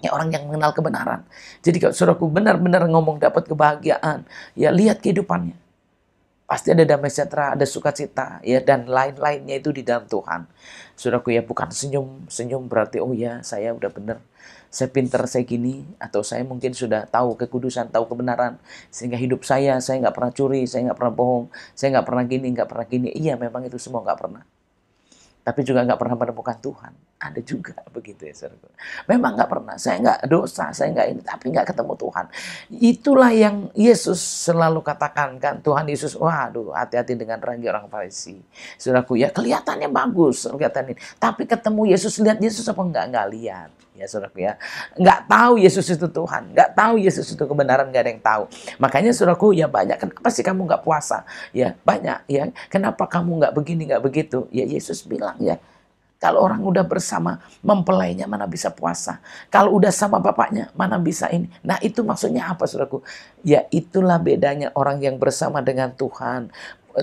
ya orang yang mengenal kebenaran. Jadi kalau saudaraku benar-benar ngomong dapat kebahagiaan, ya lihat kehidupannya. Pasti ada damai sejahtera, ada sukacita, ya, dan lain-lainnya itu di dalam Tuhan. Saudaraku ya, bukan senyum berarti oh ya saya udah bener, saya pinter, saya gini, atau saya mungkin sudah tahu kekudusan, tahu kebenaran, sehingga hidup saya nggak pernah curi, saya nggak pernah bohong, saya nggak pernah gini, nggak pernah gini. Iya memang itu semua nggak pernah. Tapi juga nggak pernah menemukan Tuhan. Ada juga begitu ya saudara. Memang nggak pernah, saya nggak dosa, saya nggak ini, tapi nggak ketemu Tuhan. Itulah yang Yesus selalu katakan kan. Tuhan Yesus, waduh hati-hati dengan ragi orang Farisi. Saudaraku ya, kelihatannya bagus, kelihatan ini. Tapi ketemu Yesus, lihat Yesus apa nggak lihat. Ya saudaraku ya, nggak tahu Yesus itu Tuhan, nggak tahu Yesus itu kebenaran, nggak ada yang tahu. Makanya saudaraku ya banyak, kenapa sih kamu nggak puasa? Ya banyak ya, kenapa kamu nggak begini, nggak begitu? Ya Yesus bilang ya, kalau orang udah bersama mempelainya mana bisa puasa. Kalau udah sama bapaknya mana bisa ini. Nah itu maksudnya apa saudaraku? Ya itulah bedanya orang yang bersama dengan Tuhan.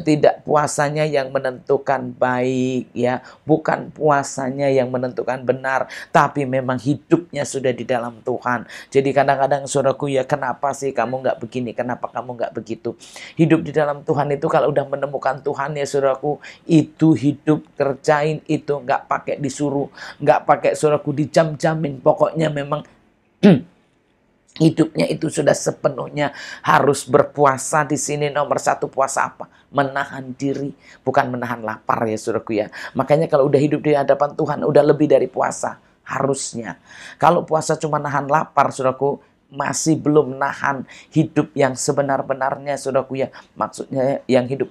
tidak puasanya yang menentukan baik ya, bukan puasanya yang menentukan benar, tapi memang hidupnya sudah di dalam Tuhan. Jadi kadang-kadang saudaraku ya, kenapa sih kamu nggak begini, kenapa kamu nggak begitu? Hidup di dalam Tuhan itu kalau udah menemukan Tuhan ya saudaraku, itu hidup kerjain itu nggak pakai disuruh, nggak pakai saudaraku dijam-jamin, pokoknya memang hidupnya itu sudah sepenuhnya harus berpuasa. Di sini nomor satu puasa apa? Menahan diri, bukan menahan lapar ya saudaraku ya. Makanya kalau udah hidup di hadapan Tuhan, udah lebih dari puasa harusnya. Kalau puasa cuma nahan lapar saudaraku, masih belum nahan hidup yang sebenar-benarnya saudaraku ya. Maksudnya yang hidup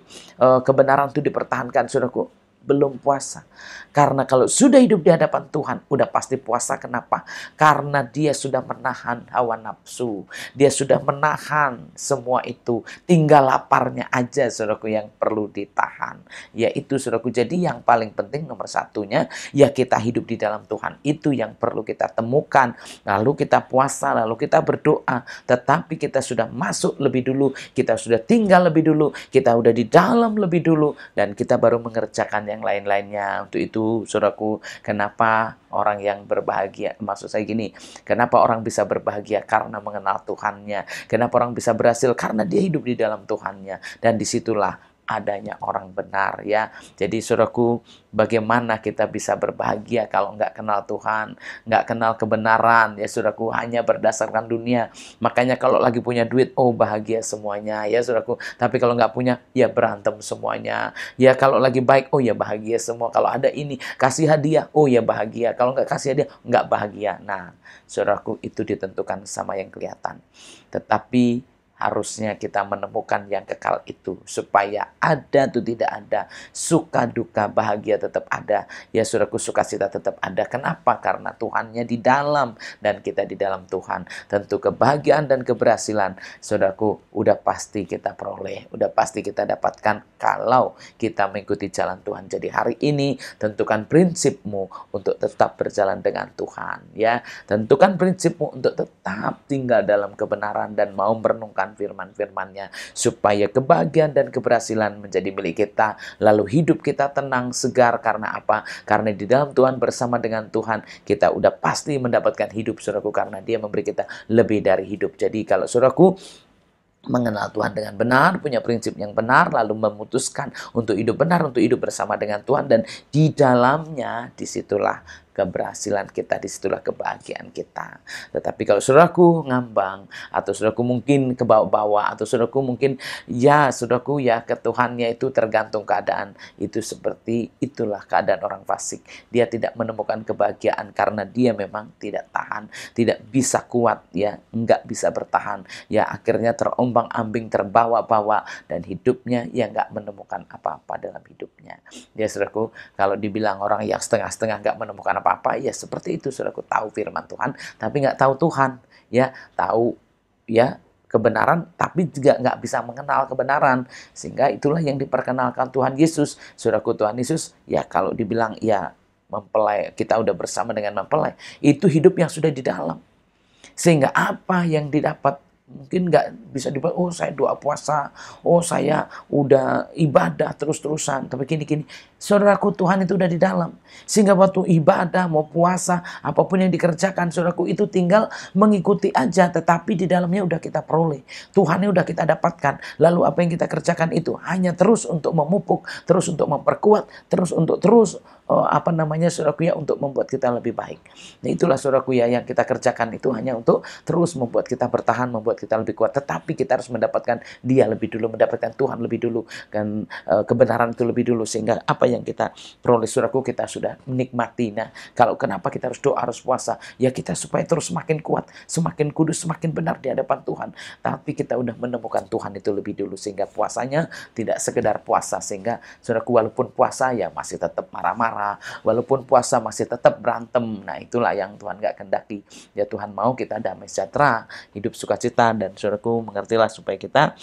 kebenaran itu dipertahankan saudaraku, belum puasa. Karena kalau sudah hidup di hadapan Tuhan, udah pasti puasa. Kenapa? Karena dia sudah menahan hawa nafsu. Dia sudah menahan semua itu. Tinggal laparnya aja, saudaraku, yang perlu ditahan. Yaitu, saudaraku, jadi yang paling penting nomor satunya, ya kita hidup di dalam Tuhan. Itu yang perlu kita temukan. Lalu kita puasa, lalu kita berdoa. Tetapi kita sudah masuk lebih dulu. Kita sudah tinggal lebih dulu. Kita udah di dalam lebih dulu. Dan kita baru mengerjakan yang lain-lainnya. Untuk itu, saudaraku, kenapa orang yang berbahagia, maksud saya gini, kenapa orang bisa berbahagia? Karena mengenal Tuhannya. Kenapa orang bisa berhasil? Karena dia hidup di dalam Tuhannya. Dan disitulah adanya orang benar ya. Jadi saudaraku, bagaimana kita bisa berbahagia kalau nggak kenal Tuhan, nggak kenal kebenaran ya saudaraku, hanya berdasarkan dunia. Makanya kalau lagi punya duit, oh bahagia semuanya ya saudaraku. Tapi kalau nggak punya, ya berantem semuanya. Ya kalau lagi baik, oh ya bahagia semua. Kalau ada ini, kasih hadiah, oh ya bahagia. Kalau nggak kasih hadiah, nggak bahagia. Nah, saudaraku, itu ditentukan sama yang kelihatan. Tetapi harusnya kita menemukan yang kekal itu. Supaya ada atau tidak ada, suka duka bahagia tetap ada. Ya saudaraku, sukacita tetap ada. Kenapa? Karena Tuhannya di dalam dan kita di dalam Tuhan. Tentu kebahagiaan dan keberhasilan, saudaraku, udah pasti kita peroleh. Udah pasti kita dapatkan kalau kita mengikuti jalan Tuhan. Jadi hari ini tentukan prinsipmu untuk tetap berjalan dengan Tuhan. Ya, tentukan prinsipmu untuk tetap tinggal dalam kebenaran dan mau merenungkan firman-firman-Nya, supaya kebahagiaan dan keberhasilan menjadi milik kita. Lalu hidup kita tenang, segar. Karena apa? Karena di dalam Tuhan, bersama dengan Tuhan, kita udah pasti mendapatkan hidup, saudaraku, karena Dia memberi kita lebih dari hidup. Jadi kalau saudaraku mengenal Tuhan dengan benar, punya prinsip yang benar, lalu memutuskan untuk hidup benar, untuk hidup bersama dengan Tuhan, dan di dalamnya, disitulah keberhasilan kita, disitulah kebahagiaan kita. Tetapi kalau saudaraku ngambang, atau saudaraku mungkin ke bawah-bawah, atau saudaraku mungkin ya saudaraku ya ke Tuhannya itu tergantung keadaan, itu seperti itulah keadaan orang fasik. Dia tidak menemukan kebahagiaan karena dia memang tidak tahan, tidak bisa kuat ya, nggak bisa bertahan ya, akhirnya terombang-ambing, terbawa-bawa, dan hidupnya ya nggak menemukan apa-apa dalam hidupnya. Ya saudaraku, kalau dibilang orang yang setengah-setengah nggak menemukan apa-apa, ya seperti itu saudaraku, tahu firman Tuhan tapi nggak tahu Tuhan ya, tahu ya kebenaran tapi juga nggak bisa mengenal kebenaran, sehingga itulah yang diperkenalkan Tuhan Yesus. Saudaraku, Tuhan Yesus ya kalau dibilang ya mempelai, kita udah bersama dengan mempelai, itu hidup yang sudah di dalam, sehingga apa yang didapat mungkin nggak bisa dibilang, oh saya doa puasa, oh saya udah ibadah terus-terusan, tapi gini-gini. Saudaraku, Tuhan itu udah di dalam. Sehingga waktu ibadah, mau puasa, apapun yang dikerjakan, saudaraku, itu tinggal mengikuti aja. Tetapi di dalamnya udah kita peroleh. Tuhannya udah kita dapatkan. Lalu apa yang kita kerjakan itu hanya terus untuk memupuk, terus untuk memperkuat, terus untuk saudaraku ya, untuk membuat kita lebih baik. Nah itulah saudaraku ya, yang kita kerjakan itu hanya untuk terus membuat kita bertahan, membuat kita lebih kuat. Tetapi kita harus mendapatkan Dia lebih dulu, mendapatkan Tuhan lebih dulu, dan kebenaran itu lebih dulu, sehingga apa yang kita peroleh, saudaraku, kita sudah menikmati. Nah, kalau kenapa kita harus doa, harus puasa? Ya kita supaya terus semakin kuat, semakin kudus, semakin benar di hadapan Tuhan. Tapi kita udah menemukan Tuhan itu lebih dulu, sehingga puasanya tidak sekedar puasa. Sehingga saudaraku, walaupun puasa ya masih tetap marah-marah, walaupun puasa masih tetap berantem. Nah itulah yang Tuhan gak kendaki. Ya Tuhan mau kita damai sejahtera, hidup sukacita, dan saudaraku mengertilah supaya kita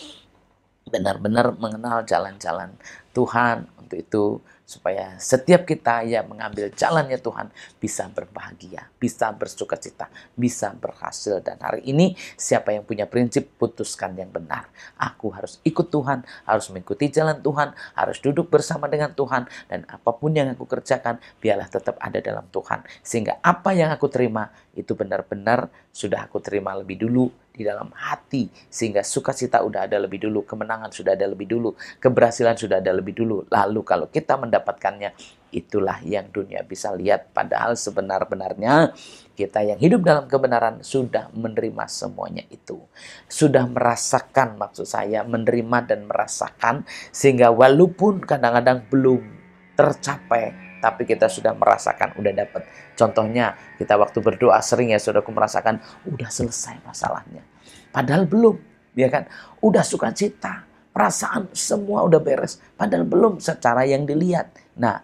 benar-benar mengenal jalan-jalan Tuhan. Untuk itu supaya setiap kita yang mengambil jalannya Tuhan bisa berbahagia, bisa bersukacita, bisa berhasil. Dan hari ini siapa yang punya prinsip, putuskan yang benar. Aku harus ikut Tuhan, harus mengikuti jalan Tuhan, harus duduk bersama dengan Tuhan, dan apapun yang aku kerjakan biarlah tetap ada dalam Tuhan, sehingga apa yang aku terima itu benar-benar sudah aku terima lebih dulu di dalam hati, sehingga sukacita udah ada lebih dulu, kemenangan sudah ada lebih dulu, keberhasilan sudah ada lebih dulu. Lalu kalau kita mendapatkannya, itulah yang dunia bisa lihat. Padahal sebenar-benarnya kita yang hidup dalam kebenaran sudah menerima semuanya itu. Sudah merasakan, maksud saya menerima dan merasakan, sehingga walaupun kadang-kadang belum tercapai, tapi kita sudah merasakan, udah dapat. Contohnya, kita waktu berdoa sering ya saudaraku merasakan, udah selesai masalahnya. Padahal belum, ya kan? Udah sukacita, perasaan semua udah beres. Padahal belum secara yang dilihat. Nah,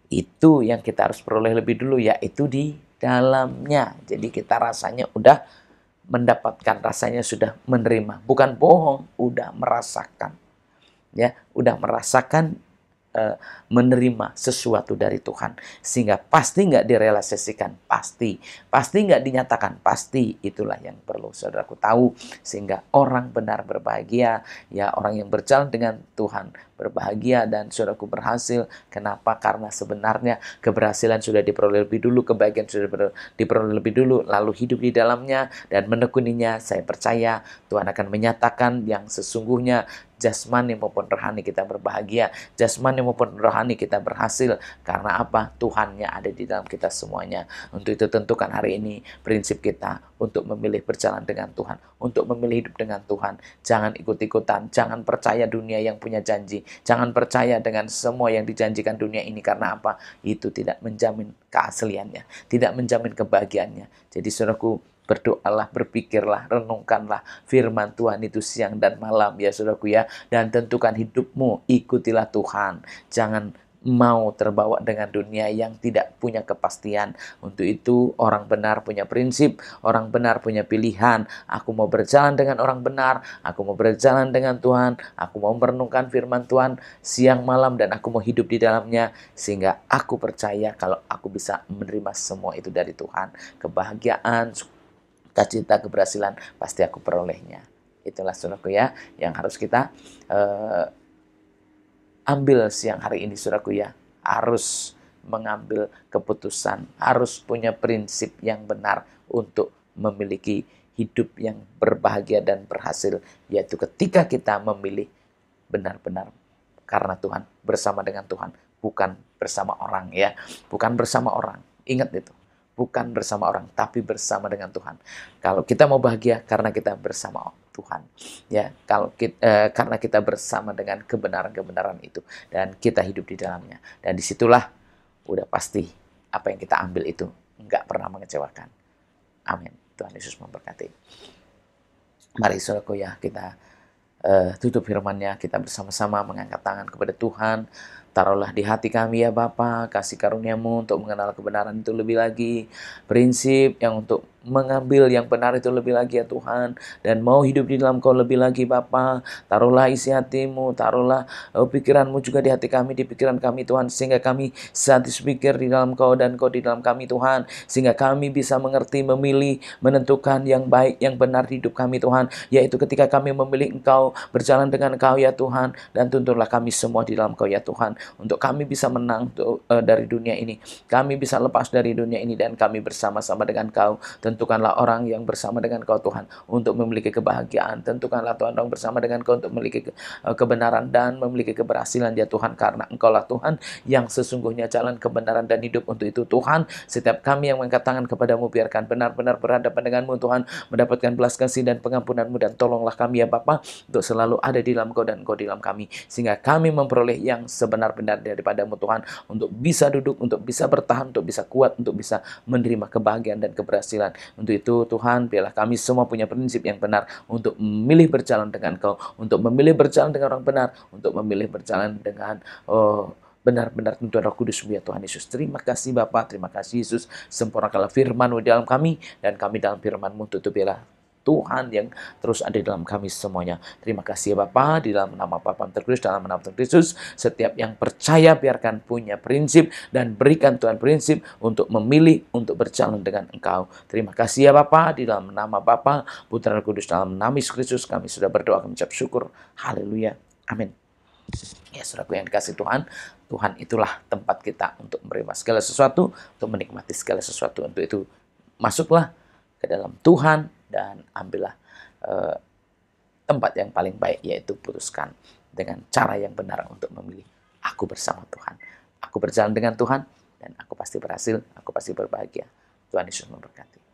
itu yang kita harus peroleh lebih dulu, yaitu di dalamnya. Jadi kita rasanya udah mendapatkan, rasanya sudah menerima. Bukan bohong, udah merasakan. Ya, udah merasakan menerima sesuatu dari Tuhan, sehingga pasti nggak direalisasikan, pasti nggak dinyatakan, pasti. Itulah yang perlu saudaraku tahu, sehingga orang benar berbahagia, ya orang yang berjalan dengan Tuhan berbahagia. Dan saudaraku berhasil. Kenapa? Karena sebenarnya keberhasilan sudah diperoleh lebih dulu, kebahagiaan sudah diperoleh lebih dulu, lalu hidup di dalamnya dan menekuninya. Saya percaya Tuhan akan menyatakan yang sesungguhnya, jasmani maupun rohani kita berbahagia, jasmani maupun rohani kita berhasil. Karena apa? Tuhannya ada di dalam kita semuanya. Untuk itu tentukan hari ini prinsip kita untuk memilih berjalan dengan Tuhan, untuk memilih hidup dengan Tuhan. Jangan ikut-ikutan, jangan percaya dunia yang punya janji, jangan percaya dengan semua yang dijanjikan dunia ini. Karena apa? Itu tidak menjamin keasliannya, tidak menjamin kebahagiaannya. Jadi saudaraku, berdoalah, berpikirlah, renungkanlah firman Tuhan itu siang dan malam ya saudaraku ya. Dan tentukan hidupmu, ikutilah Tuhan. Jangan mau terbawa dengan dunia yang tidak punya kepastian. Untuk itu orang benar punya prinsip, orang benar punya pilihan. Aku mau berjalan dengan orang benar, aku mau berjalan dengan Tuhan, aku mau merenungkan firman Tuhan siang malam, dan aku mau hidup di dalamnya. Sehingga aku percaya kalau aku bisa menerima semua itu dari Tuhan. Kebahagiaan, cita-cita, keberhasilan pasti aku perolehnya. Itulah saudaraku ya yang harus kita ambil siang hari ini saudaraku ya. Harus mengambil keputusan, harus punya prinsip yang benar untuk memiliki hidup yang berbahagia dan berhasil, yaitu ketika kita memilih benar-benar karena Tuhan, bersama dengan Tuhan, bukan bersama orang ya, bukan bersama orang. Ingat itu. Bukan bersama orang, tapi bersama dengan Tuhan. Kalau kita mau bahagia karena kita bersama Tuhan, ya. Kalau kita, karena kita bersama dengan kebenaran-kebenaran itu, dan kita hidup di dalamnya. Dan disitulah udah pasti apa yang kita ambil itu nggak pernah mengecewakan. Amin. Tuhan Yesus memberkati. Mari saudaraku ya, kita tutup firman-Nya, kita bersama-sama mengangkat tangan kepada Tuhan. Taruhlah di hati kami ya Bapa, kasih karunia-Mu untuk mengenal kebenaran itu lebih lagi, prinsip yang untuk mengambil yang benar itu lebih lagi ya Tuhan, dan mau hidup di dalam Kau lebih lagi Bapa. Taruhlah isi hati-Mu, taruhlah pikiran-Mu juga di hati kami, di pikiran kami Tuhan, sehingga kami saat berpikir di dalam Kau dan Kau di dalam kami Tuhan, sehingga kami bisa mengerti, memilih, menentukan yang baik, yang benar di hidup kami Tuhan, yaitu ketika kami memilih Engkau, berjalan dengan Kau ya Tuhan. Dan tuntunlah kami semua di dalam Kau ya Tuhan, untuk kami bisa menang dari dunia ini, kami bisa lepas dari dunia ini, dan kami bersama-sama dengan Kau. Tentukanlah orang yang bersama dengan Kau Tuhan untuk memiliki kebahagiaan. Tentukanlah Tuhan orang bersama dengan Kau untuk memiliki kebenaran dan memiliki keberhasilan ya Tuhan, karena Engkaulah Tuhan yang sesungguhnya jalan kebenaran dan hidup. Untuk itu Tuhan, setiap kami yang mengangkat tangan kepadamu, biarkan benar-benar berhadapan denganmu Tuhan, mendapatkan belas kasih dan pengampunanmu. Dan tolonglah kami ya Bapa, untuk selalu ada di dalam Kau dan Kau di dalam kami, sehingga kami memperoleh yang sebenar-benar daripadamu Tuhan, untuk bisa duduk, untuk bisa bertahan, untuk bisa kuat, untuk bisa menerima kebahagiaan dan keberhasilan. Untuk itu Tuhan, biarlah kami semua punya prinsip yang benar untuk memilih berjalan dengan Kau, untuk memilih berjalan dengan orang benar, untuk memilih berjalan dengan benar-benar tentu Roh Kudus ya Tuhan Yesus. Terima kasih Bapa, terima kasih Yesus. Sempurnakanlah firman-Mu di dalam kami, dan kami dalam firman-Mu. Tutupilah Tuhan yang terus ada dalam kami semuanya. Terima kasih ya Bapa, di dalam nama Bapa terkudus, dalam nama Tuhan Kristus, setiap yang percaya biarkan punya prinsip dan berikan Tuhan prinsip untuk memilih, untuk berjalan dengan Engkau. Terima kasih ya Bapa, di dalam nama Bapa, Putra dan Kudus, dalam nama Yesus Kristus kami sudah berdoa, kami ucap syukur. Haleluya. Amin. Ya saudaraku yang dikasih Tuhan, Tuhan itulah tempat kita untuk menerima segala sesuatu, untuk menikmati segala sesuatu. Untuk itu masuklah ke dalam Tuhan dan ambillah tempat yang paling baik, yaitu putuskan dengan cara yang benar untuk memilih. Aku bersama Tuhan, aku berjalan dengan Tuhan, dan aku pasti berhasil, aku pasti berbahagia. Tuhan Yesus memberkati.